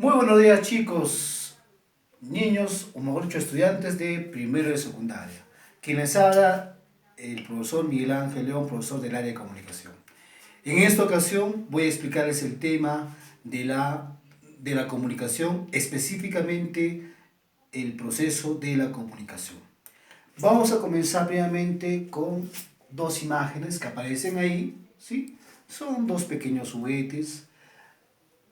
Muy buenos días chicos, niños o mejor dicho estudiantes de primero de secundaria. Quien les habla el profesor Miguel Ángel León, profesor del área de comunicación. En esta ocasión voy a explicarles el tema de la comunicación, específicamente el proceso de la comunicación. Vamos a comenzar previamente con dos imágenes que aparecen ahí, ¿sí? Son dos pequeños juguetes.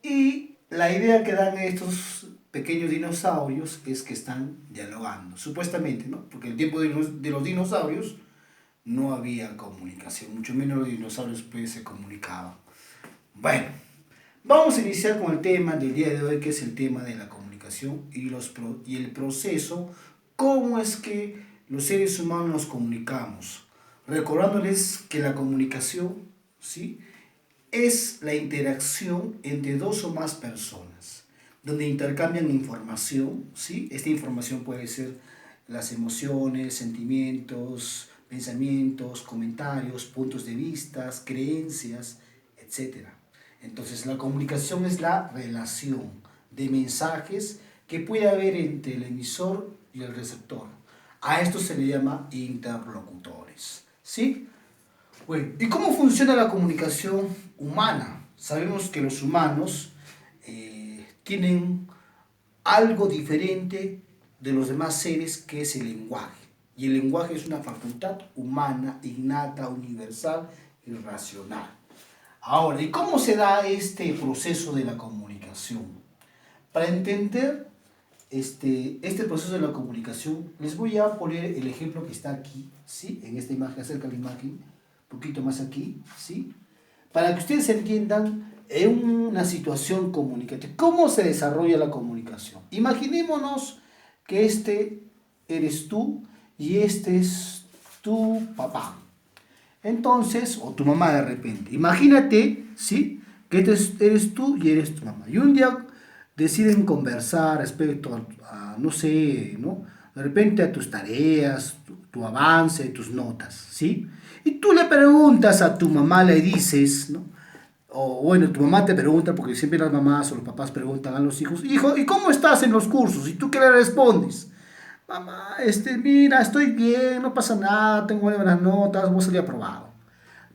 Y la idea que dan estos pequeños dinosaurios es que están dialogando, supuestamente, ¿no? Porque en el tiempo de los dinosaurios no había comunicación, mucho menos los dinosaurios pues se comunicaban. Bueno, vamos a iniciar con el tema del día de hoy, que es el tema de la comunicación y el proceso, cómo es que los seres humanos nos comunicamos. Recordándoles que la comunicación, ¿sí?, es la interacción entre dos o más personas, donde intercambian información, ¿sí? Esta información puede ser las emociones, sentimientos, pensamientos, comentarios, puntos de vista, creencias, etcétera. Entonces, la comunicación es la relación de mensajes que puede haber entre el emisor y el receptor. A esto se le llama interlocutores, ¿sí? Bueno, ¿y cómo funciona la comunicación humana? Sabemos que los humanos tienen algo diferente de los demás seres, que es el lenguaje. Y el lenguaje es una facultad humana, innata, universal y racional. Ahora, ¿y cómo se da este proceso de la comunicación? Para entender este proceso de la comunicación, les voy a poner el ejemplo que está aquí, ¿sí? En esta imagen, acerca de la imagen, un poquito más aquí, ¿sí? Para que ustedes entiendan en una situación comunicativa, ¿cómo se desarrolla la comunicación? Imaginémonos que este eres tú y este es tu papá. Entonces, o tu mamá de repente. Imagínate, ¿sí?, que eres tú y eres tu mamá. Y un día deciden conversar respecto no sé, ¿no? De repente a tus tareas, tu avance, tus notas, ¿sí? Y tú le preguntas a tu mamá, le dices, ¿no? O bueno, tu mamá te pregunta, porque siempre las mamás o los papás preguntan a los hijos, hijo, ¿y cómo estás en los cursos? ¿Y tú qué le respondes? Mamá, mira, estoy bien, no pasa nada, tengo buenas notas, voy a salir aprobado.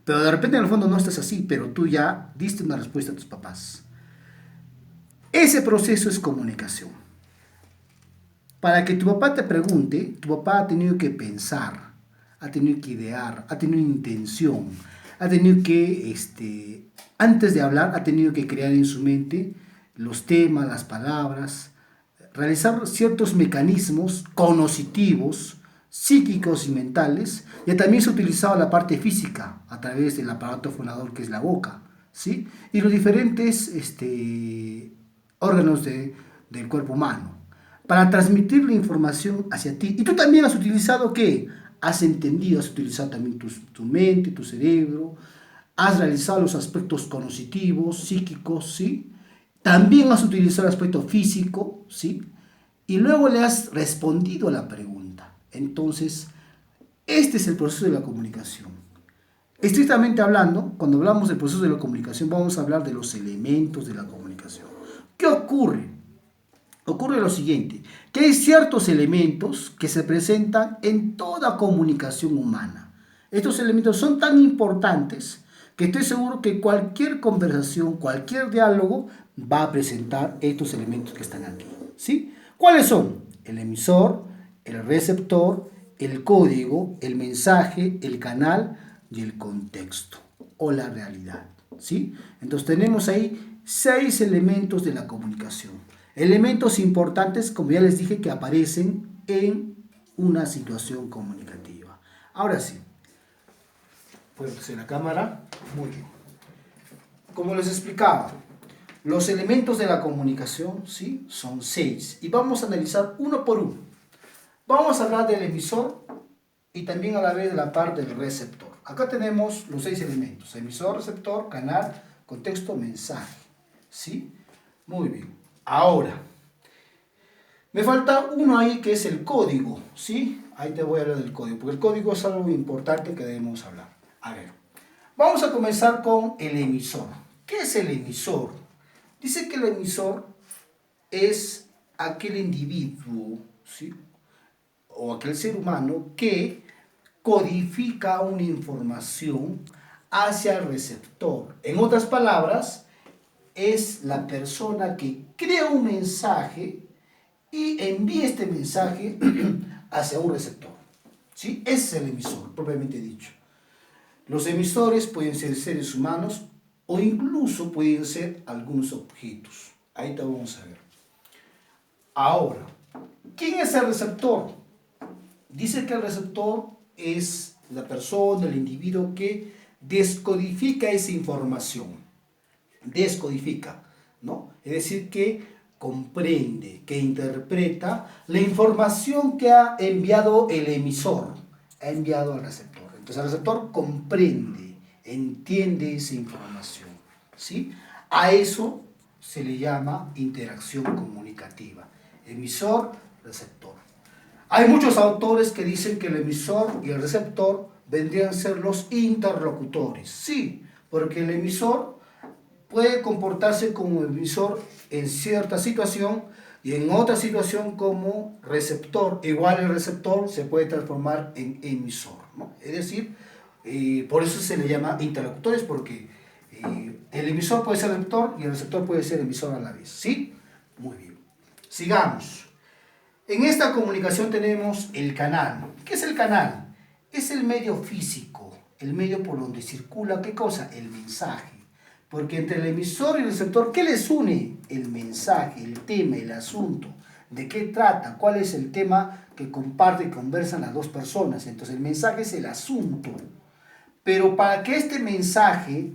Pero de repente en el fondo no estás así, pero tú ya diste una respuesta a tus papás. Ese proceso es comunicación. Para que tu papá te pregunte, tu papá ha tenido que pensar, ha tenido que idear, ha tenido intención, ha tenido que, antes de hablar, ha tenido que crear en su mente los temas, las palabras, realizar ciertos mecanismos cognitivos, psíquicos y mentales. Ya también se ha utilizado la parte física a través del aparato fonador, que es la boca, ¿sí? Y los diferentes órganos del cuerpo humano, para transmitir la información hacia ti. Y tú también has utilizado, ¿qué? Has entendido, has utilizado también tu mente, tu cerebro, has realizado los aspectos cognitivos, psíquicos, ¿sí? También has utilizado el aspecto físico, ¿sí? Y luego le has respondido a la pregunta. Entonces, este es el proceso de la comunicación. Estrictamente hablando, cuando hablamos del proceso de la comunicación, vamos a hablar de los elementos de la comunicación. ¿Qué ocurre? Ocurre lo siguiente, que hay ciertos elementos que se presentan en toda comunicación humana. Estos elementos son tan importantes que estoy seguro que cualquier conversación, cualquier diálogo va a presentar estos elementos que están aquí, ¿sí? ¿Cuáles son? El emisor, el receptor, el código, el mensaje, el canal y el contexto o la realidad, ¿sí? Entonces tenemos ahí 6 elementos de la comunicación. Elementos importantes, como ya les dije, que aparecen en una situación comunicativa. Ahora sí, pues en la cámara, muy bien. Como les explicaba, los elementos de la comunicación, ¿sí?, son 6. Y vamos a analizar uno por uno. Vamos a hablar del emisor y también a la vez de la parte del receptor. Acá tenemos los 6 elementos: emisor, receptor, canal, contexto, mensaje, ¿sí? Muy bien. Ahora, me falta uno ahí, que es el código, ¿sí? Ahí te voy a hablar del código, porque el código es algo importante que debemos hablar. A ver, vamos a comenzar con el emisor. ¿Qué es el emisor? Dice que el emisor es aquel individuo, ¿sí? O aquel ser humano que codifica una información hacia el receptor. En otras palabras, es la persona que crea un mensaje y envía este mensaje hacia un receptor. ¿Sí? Ese es el emisor, propiamente dicho. Los emisores pueden ser seres humanos o incluso pueden ser algunos objetos. Ahí te vamos a ver. Ahora, ¿quién es el receptor? Dice que el receptor es la persona, el individuo que descodifica esa información. Descodifica, ¿no? Es decir, que comprende, que interpreta la información que ha enviado el emisor, ha enviado al receptor. Entonces el receptor comprende, entiende esa información, ¿sí? A eso se le llama interacción comunicativa. Emisor, receptor. Hay muchos autores que dicen que el emisor y el receptor vendrían a ser los interlocutores. Sí, porque el emisor puede comportarse como emisor en cierta situación y en otra situación como receptor. Igual el receptor se puede transformar en emisor, ¿no? Es decir, por eso se le llama interlocutores, porque el emisor puede ser receptor y el receptor puede ser emisor a la vez. ¿Sí? Muy bien. Sigamos. En esta comunicación tenemos el canal. ¿Qué es el canal? Es el medio físico, el medio por donde circula, ¿qué cosa? El mensaje. Porque entre el emisor y el receptor, ¿qué les une? El mensaje, el tema, el asunto. ¿De qué trata? ¿Cuál es el tema que comparten y conversan las dos personas? Entonces el mensaje es el asunto. Pero para que este mensaje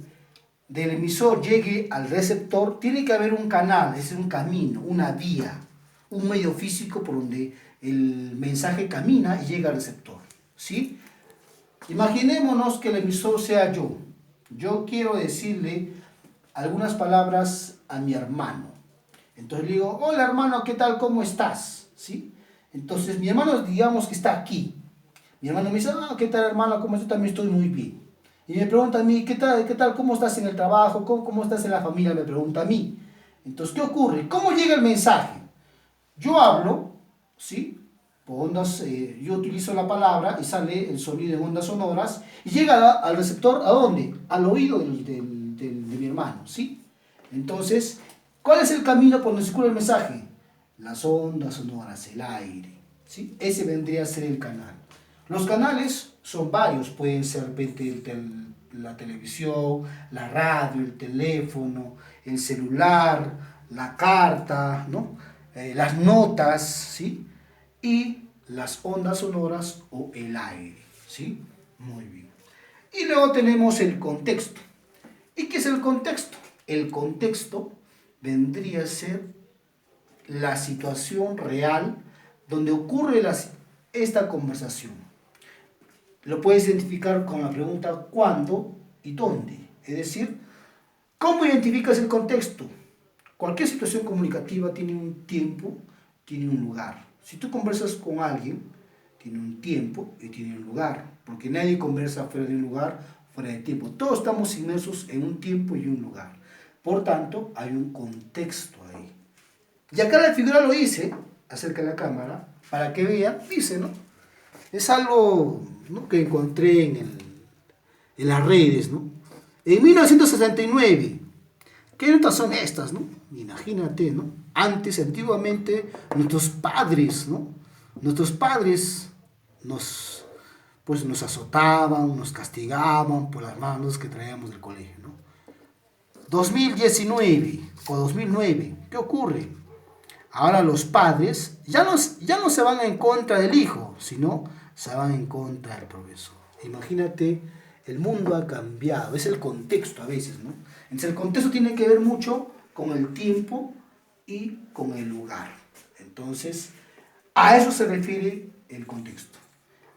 del emisor llegue al receptor, tiene que haber un canal, es un camino, una vía, un medio físico por donde el mensaje camina y llega al receptor, ¿sí? Imaginémonos que el emisor sea yo. Yo quiero decirle algunas palabras a mi hermano. Entonces le digo, hola hermano, ¿qué tal? ¿Cómo estás? ¿Sí? Entonces mi hermano, digamos que está aquí. Mi hermano me dice, ¿qué tal hermano? ¿Cómo estás? También estoy muy bien. Y me pregunta a mí, ¿qué tal? ¿Cómo estás en el trabajo? ¿Cómo estás en la familia? Me pregunta a mí. Entonces, ¿qué ocurre? ¿Cómo llega el mensaje? Yo hablo, ¿sí? Por ondas, yo utilizo la palabra y sale el sonido en ondas sonoras y llega al receptor, ¿a dónde? Al oído de mi hermano, ¿sí? Entonces, ¿cuál es el camino por donde circula el mensaje? Las ondas sonoras, el aire, ¿sí? Ese vendría a ser el canal. Los canales son varios, pueden ser la televisión, la radio, el teléfono, el celular, la carta, ¿no? Las notas, ¿sí? Y las ondas sonoras o el aire, ¿sí? Muy bien. Y luego tenemos el contexto. ¿Y qué es el contexto? El contexto vendría a ser la situación real donde ocurre esta conversación. Lo puedes identificar con la pregunta ¿cuándo y dónde? Es decir, ¿cómo identificas el contexto? Cualquier situación comunicativa tiene un tiempo, tiene un lugar. Si tú conversas con alguien, tiene un tiempo y tiene un lugar, porque nadie conversa fuera de un lugar, fuera de tiempo. Todos estamos inmersos en un tiempo y un lugar. Por tanto, hay un contexto ahí. Y acá la figura lo hice, acerca de la cámara, para que vean, dice, ¿no? Es algo, ¿no?, que encontré en las redes, ¿no? En 1969, ¿qué notas son estas, no? Imagínate, ¿no? Antes, antiguamente, nuestros padres, ¿no? Nuestros padres nos azotaban, nos castigaban por las manos que traíamos del colegio, ¿no? 2019 o 2009, ¿qué ocurre? Ahora los padres ya no se van en contra del hijo, sino se van en contra del profesor. Imagínate, el mundo ha cambiado, es el contexto a veces, ¿no? Entonces el contexto tiene que ver mucho con el tiempo y con el lugar. Entonces, a eso se refiere el contexto.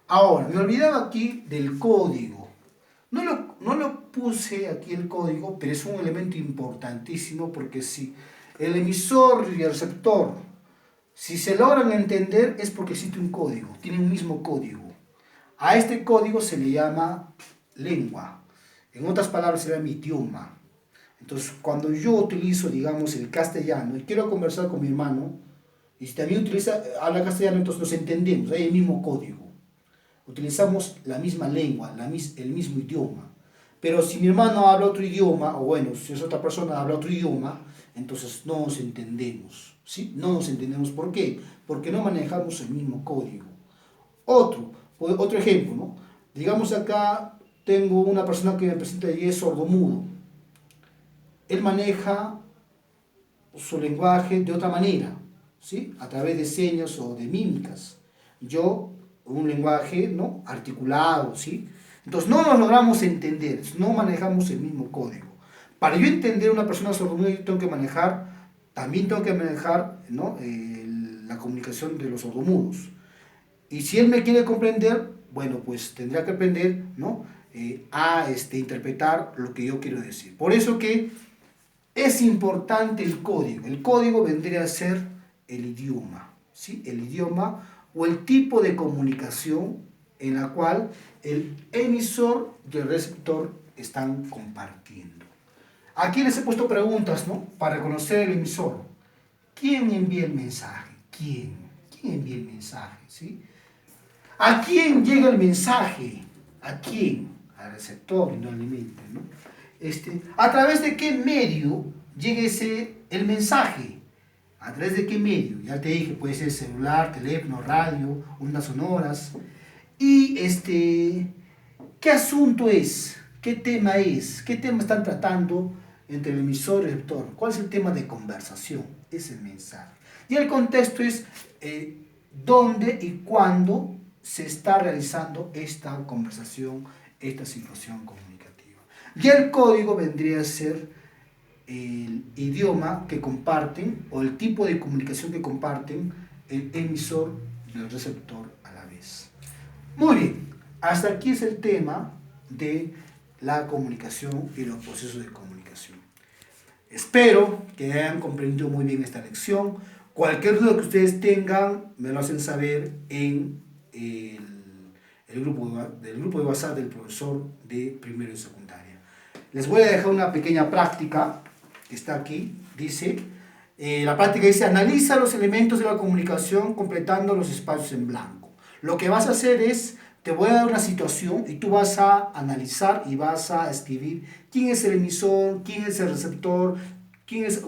Ahora, me olvidaba aquí del código. No lo puse aquí el código, pero es un elemento importantísimo porque si el emisor y el receptor, si se logran entender, es porque existe un código, tiene un mismo código. A este código se le llama lengua. En otras palabras, se llama idioma. Entonces, cuando yo utilizo, digamos, el castellano y quiero conversar con mi hermano, y si también habla castellano, entonces nos entendemos, hay el mismo código. Utilizamos la misma lengua, el mismo idioma. Pero si mi hermano habla otro idioma, o bueno, si es otra persona habla otro idioma, entonces no nos entendemos. ¿Sí? No nos entendemos. ¿Por qué? Porque no manejamos el mismo código. Otro ejemplo, ¿no? Digamos acá tengo una persona que me presenta y es sordomudo. Él maneja su lenguaje de otra manera, ¿sí? A través de señas o de mímicas. Yo, un lenguaje, ¿no?, articulado, ¿sí? Entonces no nos logramos entender, no manejamos el mismo código. Para yo entender a una persona sordomuda, yo también tengo que manejar, ¿no?, la comunicación de los sordomudos. Y si él me quiere comprender, bueno, pues tendrá que aprender, ¿no?, a interpretar lo que yo quiero decir. Por eso que es importante el código. El código vendría a ser el idioma, ¿sí? El idioma o el tipo de comunicación en la cual el emisor y el receptor están compartiendo. Aquí les he puesto preguntas, ¿no?, para reconocer el emisor. ¿Quién envía el mensaje? ¿Quién? ¿Quién envía el mensaje? ¿Sí? ¿A quién llega el mensaje? ¿A quién? Al receptor y no al emisor, ¿no? ¿A través de qué medio llega el mensaje? ¿A través de qué medio? Ya te dije, puede ser celular, teléfono, radio, ondas sonoras. Y ¿qué asunto es? ¿Qué tema es? ¿Qué tema están tratando entre el emisor y el receptor? ¿Cuál es el tema de conversación? Es el mensaje. Y el contexto es dónde y cuándo se está realizando esta conversación, esta situación comunicativa. Y el código vendría a ser el idioma que comparten o el tipo de comunicación que comparten el emisor y el receptor a la vez. Muy bien, hasta aquí es el tema de la comunicación y los procesos de comunicación. Espero que hayan comprendido muy bien esta lección. Cualquier duda que ustedes tengan, me lo hacen saber en el grupo de WhatsApp del profesor de primero y secundaria. Les voy a dejar una pequeña práctica que está aquí. Dice, la práctica dice, analiza los elementos de la comunicación completando los espacios en blanco. Lo que vas a hacer es, te voy a dar una situación y tú vas a analizar y vas a escribir quién es el emisor, quién es el receptor,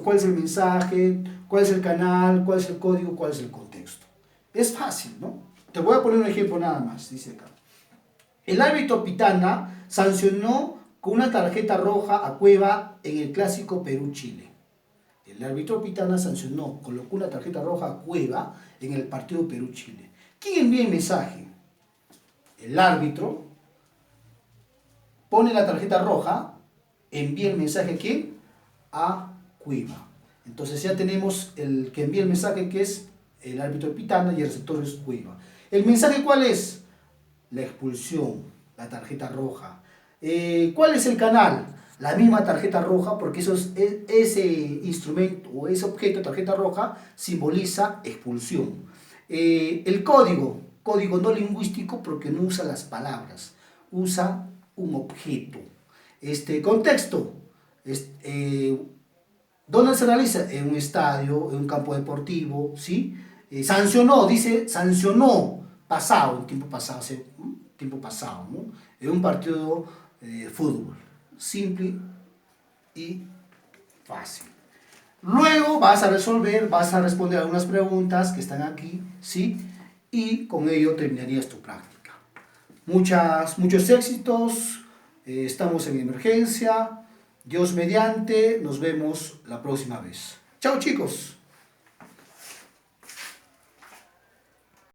cuál es el mensaje, cuál es el canal, cuál es el código, cuál es el contexto. Es fácil, ¿no? Te voy a poner un ejemplo nada más, dice acá. El árbitro Pitana sancionó con una tarjeta roja a Cueva en el clásico Perú-Chile. El árbitro Pitana sancionó, colocó una tarjeta roja a Cueva en el partido Perú-Chile. ¿Quién envía el mensaje? El árbitro pone la tarjeta roja, envía el mensaje ¿a quién? A Cueva. Entonces ya tenemos el que envía el mensaje, que es el árbitro Pitana, y el receptor es Cueva. ¿El mensaje cuál es? La expulsión, la tarjeta roja. ¿Cuál es el canal? La misma tarjeta roja, porque ese instrumento o ese objeto, tarjeta roja, simboliza expulsión. El código no lingüístico, porque no usa las palabras, usa un objeto. Contexto, ¿dónde se realiza? En un estadio, en un campo deportivo, ¿sí? Sancionó, dice, sancionó, pasado, en tiempo pasado, ¿no? En un partido de fútbol. Simple y fácil. Luego vas a responder algunas preguntas que están aquí, ¿sí? Y con ello terminarías tu práctica. Muchos éxitos, estamos en emergencia. Dios mediante, nos vemos la próxima vez. Chao chicos.